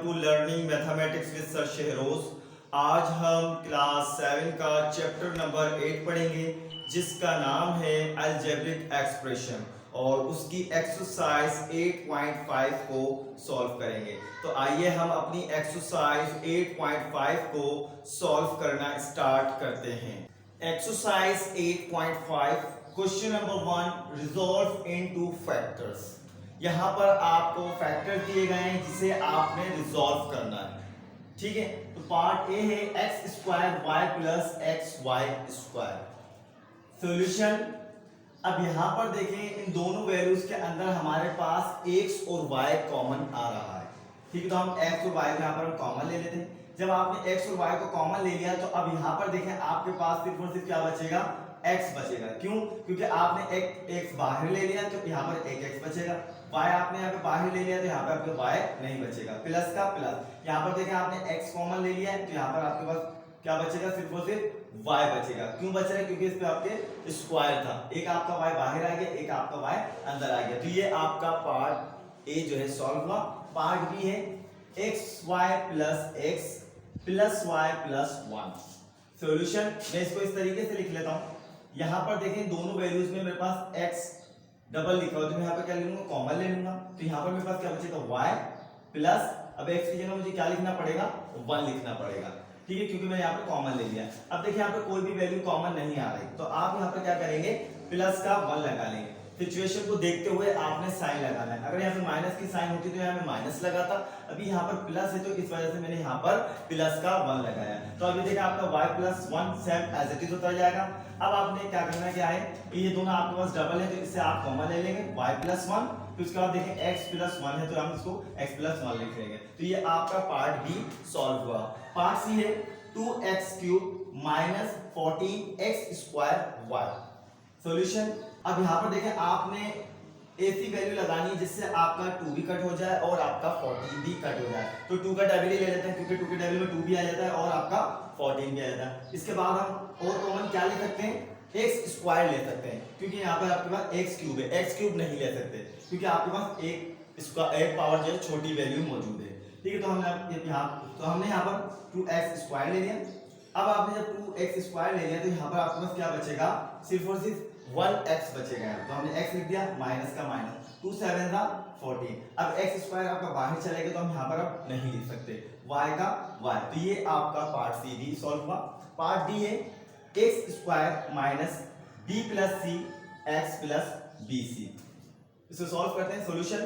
To learning mathematics with sir Shahroz. आज हम class 7 का चैप्टर नंबर 8 पढ़ेंगे जिसका नाम है अलजेब्रिक एक्सप्रेशन और उसकी एक्सरसाइज 8.5 को सॉल्व करेंगे। तो आइए हम अपनी एक्सरसाइज 8.5 को सॉल्व करना स्टार्ट करते हैं। Exercise 8.5 question number 1 resolve into factors. यहाँ पर आपको फैक्टर दिए गए हैं जिसे आपने रिजॉल्व करना है। ठीक है, तो पार्ट ए है x square y plus x y square. Solution. अब यहाँ पर देखें इन दोनों वैल्यूज के अंदर हमारे पास एक्स और वाई कॉमन आ रहा है। ठीक है, तो हम एक्स और वाई को यहाँ पर हम कॉमन ले लेते हैं। जब आपने एक्स और वाई को कॉमन ले लिया तो अब यहाँ पर देखें आपके पास सिर्फ और सिर्फ क्या बचेगा, x बचेगा। क्यों? क्योंकि आपने एक x बाहर ले लिया तो यहाँ पर एक x बचेगा। y आपने यहाँ पे बाहर ले लिया तो यहाँ पे आपके y नहीं बचेगा। प्लस का प्लस, यहाँ पर देखें आपने x कॉमन ले लिया है तो यहाँ पर आपके पास क्या बचेगा, सिर्फ और सिर्फ y बचेगा। क्यों बच रहा है? क्योंकि इस पे आपके स्क्वायर था। एक आपका y बाहर आ गया, एक आपका y अंदर आ गया। तो ये आपका पार्ट ए जो है सॉल्व हुआ। पार्ट बी है xy plus x plus y plus 1। Solution. मैं इसको इस तरीके से लिख लेता हूँ। यहाँ पर देखें दोनों वैल्यूज में मेरे पास x डबल लिखा हुआ तो मैं यहाँ पर क्या ले लूंगा, कॉमन ले लूंगा। तो यहाँ पर मेरे पास क्या बचेगा, y प्लस, अब x की जगह मुझे क्या लिखना पड़ेगा, 1 लिखना पड़ेगा। ठीक है, क्योंकि मैंने यहाँ पे कॉमन ले लिया। अब देखिए यहाँ पे कोई भी वैल्यू कॉमन नहीं आ रही तो आप यहाँ पर क्या करेंगे, प्लस का 1 लगा लेंगे। सिचुएशन को देखते हुए आपने साइन लगाना है। अगर यहाँ पे माइनस की साइन होती तो यहाँ पे माइनस लगाता। अभी यहाँ पर प्लस है तो इस वजह से मैंने यहाँ पर प्लस का 1 लगाया। तो अभी देखिए आपका y plus 1 same as it is होता जाएगा। अब आपने क्या करना, क्या है कि ये दोनों आपके पास डबल है तो इससे आप कॉमन ले लेंगे y प्लस 1। तो इसके बाद देखें x प्लस 1 है तो हम इसको x प्लस 1 लिख लेंगे। तो ये आपका पार्ट बी सॉल्व हुआ। पार्ट सी है 2x cube minus 14x square y। Solution. अब यहाँ पर देखें आपने ऐसी वैल्यू लगानी है जिससे आपका 2 भी कट हो जाए और आपका 14 भी कट हो जाए। तो 2 का डबल ही ले लेते हैं क्योंकि 2 के डबल में 2 भी आ जाता है और आपका 14 भी आ जाता है। इसके बाद हम और कॉमन क्या ले सकते हैं, एक्स स्क्वायर ले सकते हैं क्योंकि यहाँ पर आपके पास एक्स क्यूब है। एक्स क्यूब नहीं ले सकते क्योंकि आपके पास एक पावर जो है छोटी वैल्यू मौजूद है। ठीक है, तो हमने यहाँ पर 2x स्क्वायर ले लिया। अब आपने जब 2x स्क्वायर ले लिया तो यहाँ पर आपके पास क्या बचेगा, सिर्फ और सिर्फ 1x बचेगा। तो हमने x लिख दिया, माइनस का माइनस, 2 7 का 14। अब x स्क्वायर आपका बाहर चलेगा तो हम यहाँ पर अब नहीं लिख सकते, y का y। तो ये आपका पार्ट सी भी सॉल्व हुआ। पार्ट डी है x square minus b plus c x plus b c. इसको सॉल्व करते हैं। सॉल्यूशन।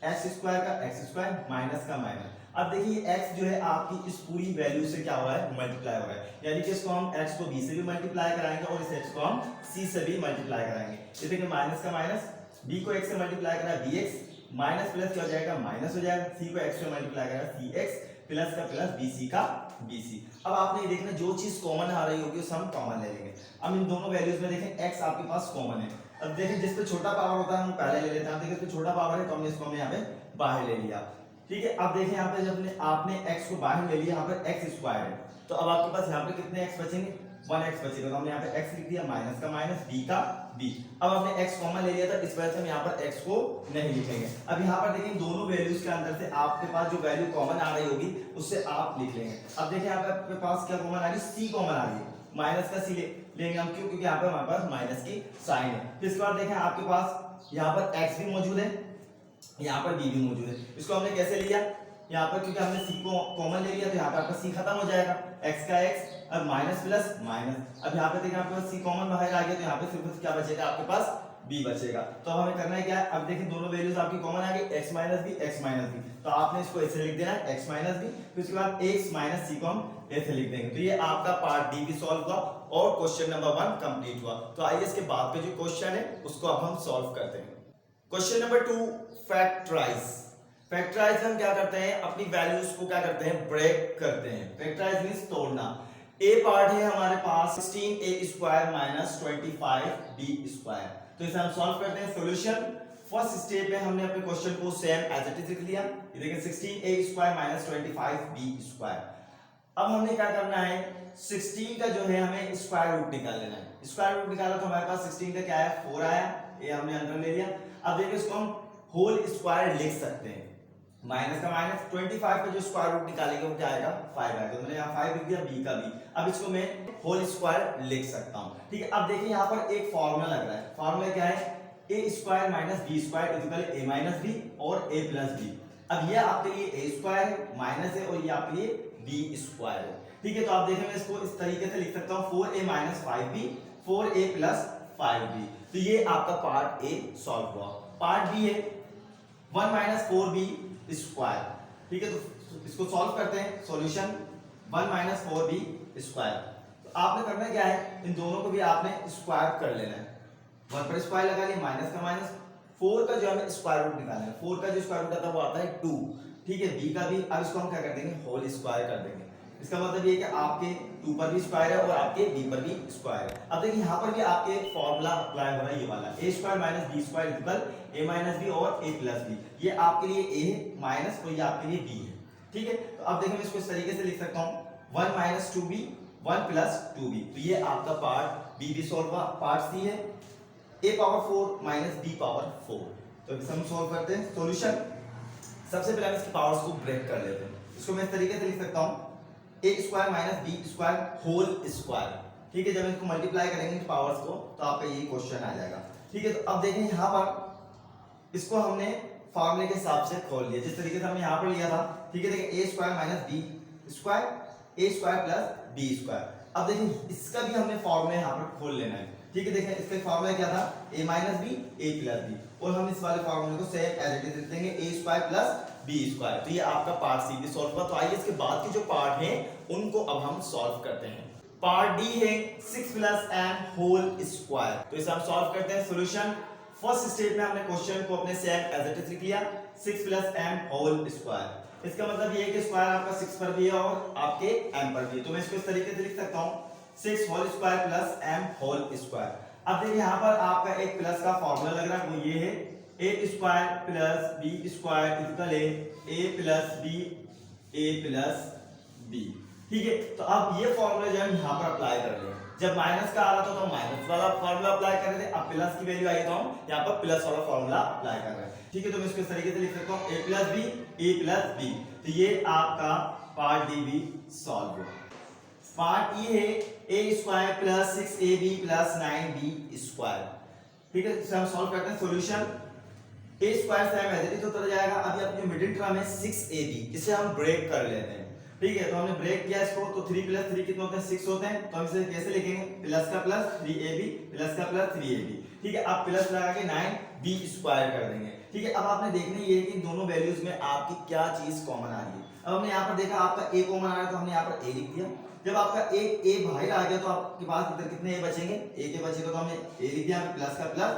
x स्क्वायर का x स्क्वायर माइनस का माइनस। अब देखिए x जो है आपकी इस पूरी वैल्यू से क्या हो रहा है, मल्टीप्लाई हो रहा है। यानी कि इसको हम x को b से भी मल्टीप्लाई कराएंगे और इस x को हम c से भी मल्टीप्लाई कराएंगे। ये देखिए माइनस का माइनस, b को x से मल्टीप्लाई करा bx, माइनस प्लस क्या हो जाएगा, माइनस हो जाएगा। c को x से मल्टीप्लाई करा cx, प्लस का प्लस bc का bc। अब आपने ये देखना जो चीज कॉमन आ रही होगी उसे हम कॉमन ले लेंगे। अब इन दोनों वैल्यूज में देखें x आपके पास कॉमन है। अब देखें जिस पे छोटा पावर होता है हम पहले ले लेते हैं। देखिए इस पे छोटा पावर है तो हमने इसको यहाँ पे बाहर ले लिया। ठीक है, अब देखिए यहाँ पे जब आपने x को बाहर ले लिया, यहाँ पर x स्क्वायर है तो अब आपके पास यहाँ पे कितने x बचेंगे, 1x बचेगा। तो हमने यहाँ पे x लिख दिया, माइनस का माइनस, b का b। अब हमने x कॉमन ले लिया था इस वजह से हम यहाँ पर x को नहीं लिखेंगे। अब यहाँ पर देखिए दोनों वैल्यूज के अंदर से आपके पास जो वैल्यू कॉमन आ रही होगी उससे आप लिख लेंगे। अब देखिए यहाँ पे आपके पास क्या कॉमन आ रही है, c कॉमन आ रही है, माइनस का c लेंगे हम। क्यों? क्योंकि यहाँ पे हमारे पास माइनस की साइन है। इसके बाद देखें आपके पास यहाँ पर x भी मौजूद है, यहाँ पर b भी मौजूद है। इसको हमने कैसे लिया, यहाँ पर क्योंकि हमने c को कॉमन ले लिया तो यहाँ पर आपका c खत्म हो जाएगा, x का x, अब माइनस प्लस माइनस। अब यहाँ पे देखिए आपके पास c कॉमन बाहर आ गया तो यहाँ पे सिर्फ क्या बचेगा, आपके पास b बचेगा। तो अब हमें करना है क्या है, अब देखिए दोनों वैल्यूज आपकी कॉमन आ गई, x minus b, x minus b। तो आपने इसको ऐसे लिख देना है x माइनस b, फिर उसके बाद x माइनस c को हम ऐसे लिख देंगे। तो ये आपका पार्ट डी भी सॉल्व हुआ और क्वेश्चन नंबर 1 कंप्लीट हुआ। तो आइए इसके बाद के जो क्वेश्चन है उसको अब हम सॉल्व करते हैं। Question number 2 factorise. फैक्टराइज हम क्या करते हैं, अपनी वैल्यूज को क्या करते हैं, ब्रेक करते हैं। फैक्टराइज मींस तोड़ना। ए पार्ट है हमारे पास 16a square minus 25b square. तो इसे हम सॉल्व करते हैं। सॉल्यूशन। फर्स्ट स्टेप में हमने अपने क्वेश्चन को सेम एज इट इज लिख लिया। ये देखिए 16a square minus 25b square. अब हमने क्या करना है, 16 का जो है हमें स्क्वायर रूट निकाल लेना है। स्क्वायर रूट निकाला तो हमारे पास 16 का क्या है, 4 आया, ये हमने अंदर ले लिया। अब देखिए इसको हम होल स्क्वायर लिख सकते हैं। माइनस का माइनस, 25 का जो स्क्वायर रूट निकालेंगे वो क्या आएगा 5 आएगा। तो मैंने यहाँ 5 लिख दिया, बी का बी। अब इसको मैं होल स्क्वायर लिख सकता हूँ। ठीक है, अब देखिए यहाँ पर एक फॉर्मूला लग रहा है। फॉर्मूला क्या है, a square minus b square equal a minus b और ए प्लस बी। अब ये आपके लिए ए स्क्वायर है, माइनस है, और ये आपके लिए बी स्क्वायर है। ठीक है, तो आप देखें मैं इसको इस तरीके से लिख सकता हूँ 4a minus 5b 4a plus 5b। तो ये आपका पार्ट ए सॉल्व हुआ। पार्ट बी है 1 माइनस 4b स्क्वायर। ठीक है, तो इसको सॉल्व करते हैं। Solution 1 minus 4b square. तो आपने करना क्या है, इन दोनों को भी आपने स्क्वायर कर लेना है। 1 पर स्क्वायर लगा लिया, माइनस का माइनस, 4 का जो हमें स्क्वायर रूट निकालना है, 4 का जो स्क्वायर रूट आता है वो आता है 2। ठीक है, b का भी, अब इसको हम क्या कर देंगे, होल स्क्वायर कर देंगे। इसका मतलब ये है कि आपके 2 पर भी स्क्वायर है और आपके b पर भी स्क्वायर है। अब देखिए यहाँ पर भी आपके फॉर्मूला अप्लाई हो रहा है, ये वाला a square minus b square equal a minus b और a प्लस b। ये आपके लिए a है माइनस, और ये आपके लिए b है। ठीक है, तो अब देखिए मैं इसको इस तरीके से लिख सकता हूँ 1 माइनस 2b 1 प्लस 2b। तो ये आपका पार्ट b भी सॉल्व हुआ। पार्ट c है a power 4 minus b power 4। तो इसे हम सॉल्व करते हैं। सॉल्यूशन, सबसे पहले हम इसकी पावर्स को ब्रेक कर लेते हैं। इसको मैं इस तरीके से लिख सकता हूँ a square minus b square whole square. ठीक है, जब इसको मल्टीप्लाई करेंगे पावर्स को तो आपका ये क्वेश्चन आ जाएगा। ठीक है, तो अब देखें यहाँ पर इसको हमने फॉर्मूले के हिसाब से खोल लिया, जिस तरीके से हमने यहाँ पर लिया था। ठीक है, देखिए ए स्क्वायर माइनस बी स्क्वायर ए स्क्वायर प्लस बी स्क्वायर। अब देखिए इसका भी हमने फॉर्मूला यहाँ पर खोल लेना है। ठीक है, देखिए इसका फॉर्मूला क्या था, a minus b a plus b, और हम इस वाले फॉर्मूले को सेम एज इट इज लिख देंगे a square plus b square. तो ये आपका पार्ट सी भी सॉल्व हुआ। तो आइए इसके बाद के जो पार्ट हैं उनको अब हम सॉल्व करते हैं। पार्ट डी है 6 प्लस m होल स्क्वायर। तो इसे हम सॉल्व करते हैं। सॉल्यूशन, फर्स्ट स्टेप में हमने क्वेश्चन को अपने सेम एज इट इज लिख लिया 6 प्लस m होल स्क्वायर। इसका मतलब ये है कि स्क्वायर आपका 6 पर भी है और आपके m पर भी है। तो मैं इसको इस तरीके से लिख सकता हूँ 6 whole square plus m whole square. अब देखिए यहाँ पर आपका एक प्लस का फॉर्मूला लग रहा है, वो ये है a square plus b square equal a plus b a plus b. ठीक है, तो अब ये फॉर्मूला जो हम यहाँ पर अप्लाई कर रहे हैं, जब माइनस का आ रहा था तो हम माइनस वाला फॉर्मूला अप्लाई कर रहे थे, अब प्लस की वैल्यू आई तो हम यहाँ पर प्लस वाला फॉर्मूला अप्लाई कर रहे हैं। ठीक है, तो मैं इसको इस तरीके से लिख सकता हूँ ए प्लस बी। तो ये आपका पार्ट डी भी सॉल्व हुआ। पार्ट ई है a square plus 6ab plus 9b square. ठीक है, इसे हम सॉल्व करते हैं। सॉल्यूशन, ए स्क्वायर से हम एज इट इज होता जाएगा। अभी अपनी मिडिल टर्म है 6ab, इसे हम ब्रेक कर लेते हैं। ठीक है, तो हमने ब्रेक किया इसको, तो 3 प्लस 3 कितने होते हैं 6 होते हैं। तो हम इसे कैसे लिखेंगे, प्लस का प्लस 3ab प्लस का प्लस 3ab। ठीक है, अब प्लस लगा के 9b स्क्वायर कर देंगे। ठीक है, अब आपने देखना ये है कि दोनों वैल्यूज में आपकी क्या चीज कॉमन आ रही है। अब हमने यहाँ पर देखा आपका a कॉमन आ रहा है, तो हमने यहाँ पर a लिख दिया। जब आपका एक a बाहर आ गया तो आपके पास इधर कितने a बचेंगे, a के बचेगा, तो हमने a लिख दिया। प्लस का प्लस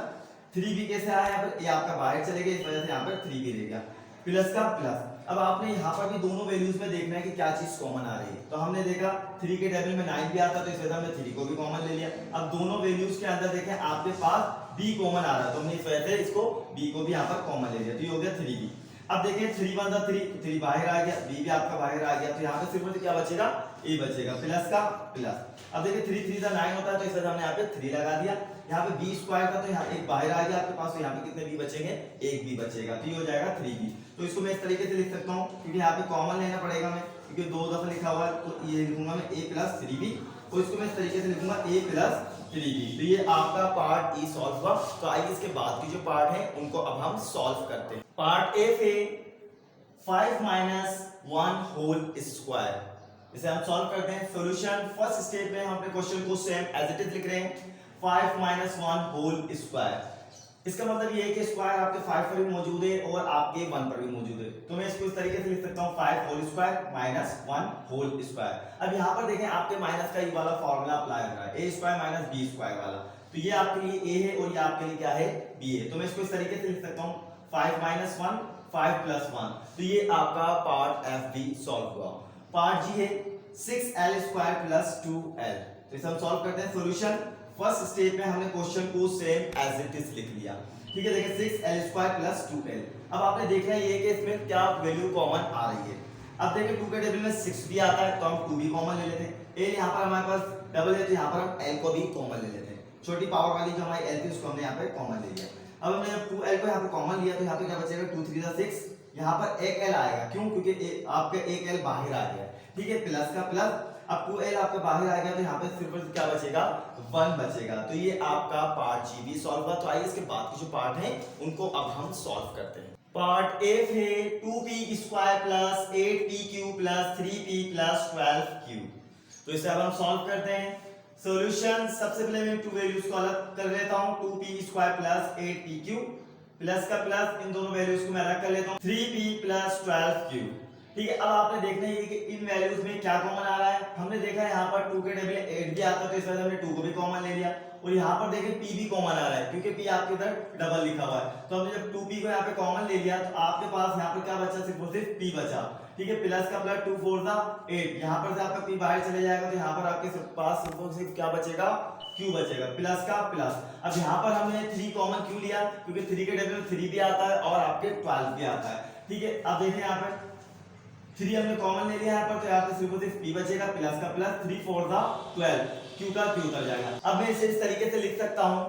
3b कैसे आया, यहाँ पर a आपका बाहर चले गए, इस वजह से यहाँ पर 3b रह गया, प्लस का प्लस। अब आपने यहाँ पर भी दोनों वैल्यूज में देखना है कि क्या चीज कॉमन आ रही है। तो हमने देखा 3 के टेबल में 9 भी आता, तो इस वजह से हमने 3 को भी कॉमन ले लिया। अब दोनों वैल्यूज के अंदर देखें आपके पास b कॉमन आ रहा है, तो हमने इस वजह से इसको b को भी यहाँ पर कॉमन ले लिया, तो ये हो गया 3b। अब देखिए 3 1 3, 3 बाहर आ गया, b भी आपका बाहर आ गया, तो यहाँ पे सिर्फ क्या बचेगा, a बचेगा, प्लस का प्लस। अब देखिए 3 3 का 9 होता है, तो इस वजह से हमने यहाँ पे 3 लगा दिया। यहाँ पे b स्क्वायर का तो यहाँ एक बाहर आ गया आपके पास, तो यहाँ पे कितने b बचेंगे, एक b बचेगा, तो ये हो जाएगा 3b। तो इसको मैं इस तरीके से लिख सकता हूँ, क्योंकि यहाँ पे कॉमन लेना पड़ेगा मैं, क्योंकि 2 दफा लिखा हुआ है, तो ये लिखूंगा मैं a प्लस 3b। तो इसको मैं इस तरीके से लिखूंगा a प्लस 3b। तो ये आपका पार्ट ई सॉल्व हुआ। तो आइए इसके बाद की जो पार्ट है उनको अब हम सॉल्व करते हैं। पार्ट ए पे 5 माइनस 1 होल स्क्वायर, इसे हम सॉल्व करते हैं। सॉल्यूशन, फर्स्ट स्टेप में हम अपने क्वेश्चन को सेम एज इट इज लिख रहे हैं 5 माइनस 1 होल स्क्वायर। इसका मतलब ये है कि स्क्वायर आपके 5 पर भी मौजूद है और आपके 1 पर भी मौजूद है, तो मैं इसको इस तरीके से लिख सकता हूँ 5 whole square minus 1 whole square. अब यहाँ पर देखें आपके माइनस का ये वाला फॉर्मूला अप्लाई हो रहा है, a square minus b square वाला, तो ये आपके लिए a है और ये आपके लिए क्या है, b है। तो मैं इसको इस तरीके से लिख सकता हूँ 5 माइनस 1 5 प्लस 1। तो ये आपका पार्ट एफ भी सॉल्व हुआ। पार्ट जी है 6l स्क्वायर प्लस 2l, तो इसे हम सॉल्व करते हैं। सॉल्यूशन, फर्स्ट स्टेप में हमने क्वेश्चन को सेम एज इट इज लिख लिया। ठीक है, देखिए 6l स्क्वायर प्लस 2l। अब आपने देखना ये कि इसमें क्या वैल्यू कॉमन आ रही है। अब देखिए 2 के टेबल में 6 भी आता है, तो हम 2 भी कॉमन ले लेते हैं। a यहाँ पर हमारे पास डबल है, तो यहाँ पर हम l को भी कॉमन ले लेते हैं। छोटी पावर वाली जो हमारी l थी उसको हमने यहाँ पे कॉमन ले लिया। अब हमने जब 2l को यहाँ पे कॉमन लिया, तो यहाँ पे क्या बचेगा, 2 3 6, यहाँ पर एक एल आएगा, क्यों? क्योंकि आपका एक एल बाहर आ गया, ठीक है, प्लस का प्लस। अब 2l आपका बाहर आ गया तो यहाँ पे सिर्फ क्या बचेगा, 1 बचेगा। तो ये आपका पार्ट जी भी सॉल्व हुआ। तो आइए इसके बाद के जो पार्ट हैं उनको अब हम सॉल्व करते हैं। पार्ट ए है 2p square plus 8pq plus 3p plus 12q। तो इसे अब हम सॉल्व करते हैं। सॉल्यूशन, सबसे पहले मैं टू वैल्यूज को अलग कर लेता हूं, 2p square plus 8pq plus का प्लस, इन दोनों वैल्यूज को मैं अलग कर लेता हूं, 3p प्लस 12q। ठीक है, अब आपने देखना है कि इन वैल्यूज में क्या कॉमन आ रहा है। हमने देखा है यहाँ पर 2 के टेबल 8 भी आता है, तो इस वजह से हमने 2 को भी कॉमन ले लिया। और यहाँ पर देखें p भी कॉमन आ रहा है, क्योंकि p आपके इधर डबल लिखा हुआ है। तो हमने जब 2p को यहाँ पे कॉमन ले लिया तो आपके पास यहाँ पर क्या बचा, सिर्फ और सिर्फ p बचा। ठीक है, प्लस का प्लस 2 4 दा 8, यहाँ पर से आपका p बाहर चले जाएगा तो यहाँ पर आपके पास सिर्फ और सिर्फ क्या बचेगा, q बचेगा, प्लस का प्लस। अब यहाँ पर हमने 3 कॉमन क्यों लिया, क्योंकि 3 के टेबल में 3 भी आता है और आपके 12 भी आता है। ठीक है, अब देखें यहाँ पर 3 हमने कॉमन ले लिया यहाँ पर, तो यहाँ पे सिर्फ और सिर्फ p बचेगा, प्लस का प्लस, 3 4 दा 12, q का q उतर जाएगा। अब मैं इसे इस तरीके से लिख सकता हूँ,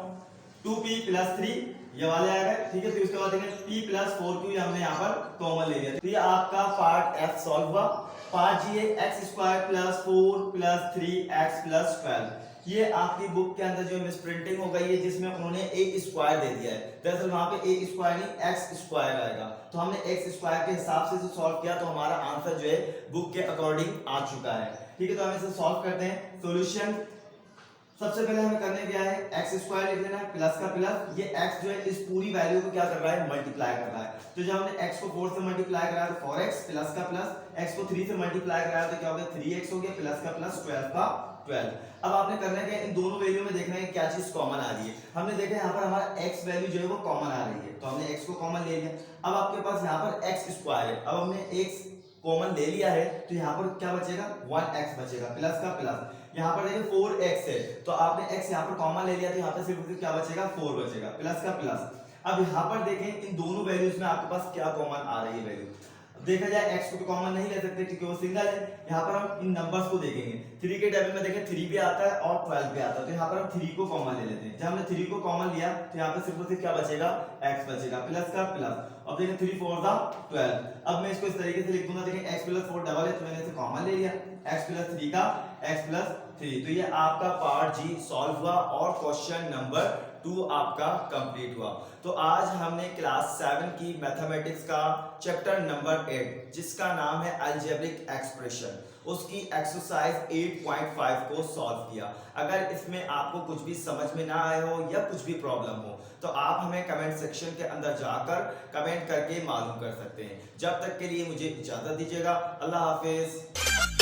2p प्लस 3 ये वाले आएगा। ठीक है, तो इसके बाद देखें p प्लस 4q हमने यहाँ पर कॉमन ले लिया। तो ये आपका पार्ट f सॉल्व हुआ। पार्ट जी है x square plus 4 plus 3x plus 12। ये आपकी बुक के अंदर जो मिस प्रिंटिंग हो गई है, जिसमें उन्होंने a स्क्वायर दे दिया है। दरअसल वहां पे a स्क्वायर नहीं x स्क्वायर आएगा, तो हमने x स्क्वायर के हिसाब से सॉल्व किया, तो हमारा आंसर जो है बुक के अकॉर्डिंग आ चुका है। ठीक है, तो हम इसे सॉल्व करते हैं। सॉल्यूशन, सबसे पहले हमें करने क्या है, x स्क्वायर लिख लेना है, प्लस का प्लस, ये x जो है इस पूरी वैल्यू को क्या कर रहा है, मल्टीप्लाई कर रहा है। तो जब हमने x को 4 से मल्टीप्लाई कराया तो 4x, प्लस का प्लस, x को 3 से मल्टीप्लाई कराया तो क्या हो गया, 3x हो गया, प्लस का प्लस, 12 का 12। अब आपने करना क्या है, इन दोनों वैल्यू में देखना है क्या चीज कॉमन आ रही है। हमने देखा यहाँ पर हमारा x वैल्यू जो है वो कॉमन आ रही है, तो हमने x को कॉमन ले लिया। अब आपके पास यहाँ पर x स्क्वायर है, अब हमने x कॉमन ले लिया है, तो यहाँ पर क्या बचेगा, 1x बचेगा, प्लस का प्लस। यहाँ पर देखिए 4x है, तो आपने x यहाँ पर कॉमन ले लिया, तो यहाँ पर सिर्फ क्या बचेगा, 4 बचेगा, प्लस का प्लस। अब यहाँ पर देखें इन दोनों वैल्यूज में आपके पास क्या कॉमन आ रही है वैल्यू। देखा जाए x को तो कॉमन नहीं ले सकते क्योंकि वो सिंगल है। यहाँ पर हम इन नंबर्स को देखेंगे, 3 के टेबल में देखें 3 भी आता है और 12 भी आता है, तो यहाँ पर हम 3 को कॉमन ले लेते हैं। जब हमने 3 को कॉमन लिया तो यहाँ पे सिर्फ और सिर्फ क्या बचेगा, x बचेगा, प्लस का प्लस। अब देखें 3 4 दा 12। अब मैं इसको इस तरीके से लिख दूंगा, देखें x प्लस 4 डबल है, तो मैंने इसे कॉमन ले लिया, x प्लस 3 का x प्लस 3। तो ये आपका पार्ट जी सॉल्व हुआ और क्वेश्चन नंबर 2 आपका कंप्लीट हुआ। तो आज हमने क्लास 7 की मैथमेटिक्स का चैप्टर नंबर 8 जिसका नाम है अलजेब्रिक एक्सप्रेशन, उसकी एक्सरसाइज 8.5 को सॉल्व किया। अगर इसमें आपको कुछ भी समझ में ना आए हो या कुछ भी प्रॉब्लम हो तो आप हमें कमेंट सेक्शन के अंदर जाकर कमेंट करके मालूम कर सकते हैं। जब तक के लिए मुझे इजाजत दीजिएगा। अल्लाह हाफिज।